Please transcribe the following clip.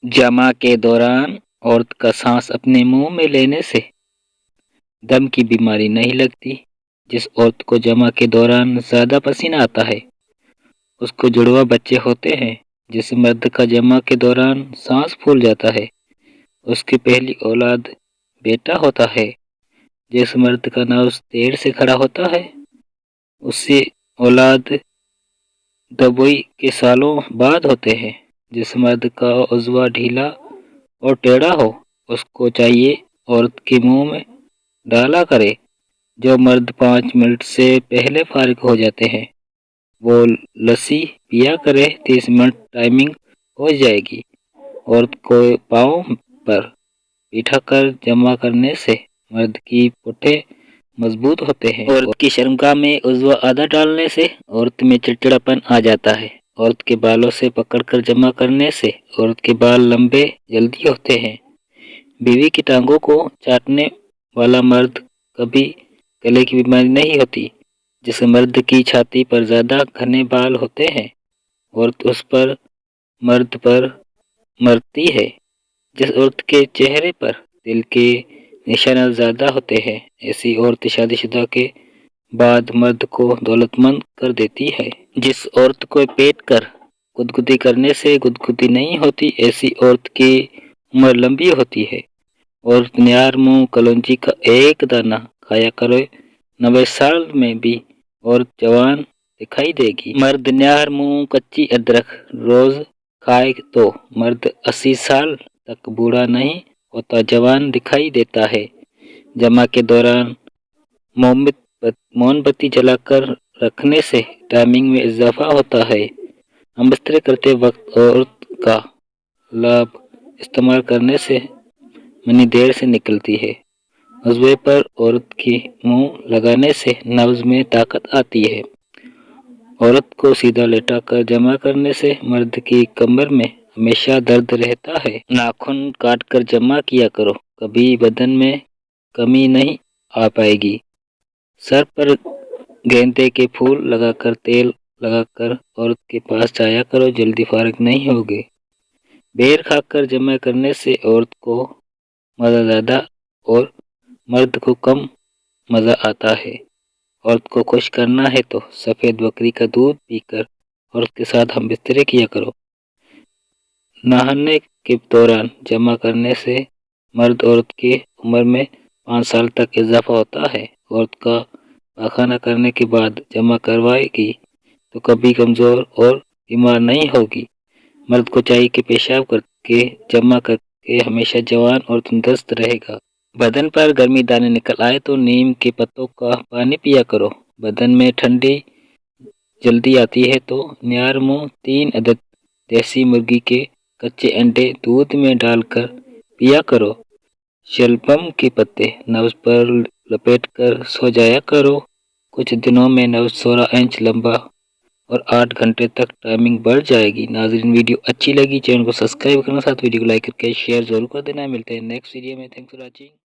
जमा के दौरान औरत का सांस अपने मुंह में लेने से दम की बीमारी नहीं लगती। जिस औरत को जमा के दौरान ज्यादा पसीना आता है उसको जुड़वा बच्चे होते हैं। जिस मर्द का जमा के दौरान सांस फूल जाता है उसकी पहली औलाद बेटा होता है। जिस मर्द का नब्ज देर से खड़ा होता है उससे औलाद दबोई के सालों बाद होते हैं। जिस मर्द का उज़्वा ढीला और टेढ़ा हो उसको चाहिए औरत के मुंह में डाला करे। जो मर्द 5 मिनट से पहले फारिग हो जाते हैं वो लस्सी पिया करे, 30 मिनट टाइमिंग हो जाएगी। औरत को पाँव पर बिठा कर जमा करने से मर्द की पुट्ठे मजबूत होते हैं। औरत की शर्मगाह में उज़्वा आधा डालने से औरत में चिड़चिड़ापन आ जाता है। औरत के बालों से पकड़कर जमा करने से औरत के बाल लंबे जल्दी होते हैं। बीवी की टांगों को चाटने वाला मर्द कभी गले की बीमारी नहीं होती। जिस मर्द की छाती पर ज्यादा घने बाल होते हैं औरत उस पर मर्द पर मरती है। जिस औरत के चेहरे पर दिल के निशान ज्यादा होते हैं ऐसी औरत शादीशुदा के बाद मर्द को दौलतमंद कर देती है। जिस औरत को पेट कर गुदगुदी करने से गुदगुदी नहीं होती ऐसी औरत की उम्र लंबी होती है। औरत निहार मुंह कलौंजी का एक दाना खाया करो, 90 साल में भी औरत जवान दिखाई देगी। मर्द निहार मुंह कच्ची अदरक रोज खाए तो मर्द 80 साल तक बूढ़ा नहीं होता, जवान दिखाई देता है। जमा के दौरान मोमबत्ती जलाकर रखने से टाइमिंग में इजाफा होता है। हम बिस्तर करते वक्त औरत का लाभ इस्तेमाल करने से मनी देर से निकलती है। उज़्वे पर औरत की मुंह लगाने से नब्ज में ताकत आती है। औरत को सीधा लेटाकर जमा करने से मर्द की कमर में हमेशा दर्द रहता है। नाखून काटकर जमा किया करो, कभी बदन में कमी नहीं आ पाएगी। सर पर गेंदे के फूल लगाकर तेल लगाकर औरत के पास जाया करो, जल्दी फारिग नहीं होगे। बेर खाकर जमा करने से औरत को मज़ा ज़्यादा और मर्द को कम मज़ा आता है। औरत को खुश करना है तो सफ़ेद बकरी का दूध पीकर औरत के साथ हम बिस्तरे किया करो। नहाने के दौरान जमा करने से मर्द औरत की उम्र में 5 साल तक इजाफा होता है। औरत का पाखाना करने के बाद जमा करवाएगी तो कभी कमज़ोर और बीमार नहीं होगी। मर्द को चाहिए कि पेशाब करके जमा करके हमेशा जवान और तंदुरुस्त रहेगा। बदन पर गर्मी दाने निकल आए तो नीम के पत्तों का पानी पिया करो। बदन में ठंडी जल्दी आती है तो निहार मुंह 3 अदद देसी मुर्गी के कच्चे अंडे दूध में डालकर पिया करो। शलगम के पत्ते नब्ज पर लपेट कर सो जाया करो। कुछ दिनों में नब्ज 16 इंच लंबा और 8 घंटे तक टाइमिंग बढ़ जाएगी। नाज़रीन वीडियो अच्छी लगी चैनल को सब्सक्राइब करना, साथ वीडियो को लाइक करके शेयर जरूर कर देना। मिलते हैं नेक्स्ट वीडियो में। Thanks for watching.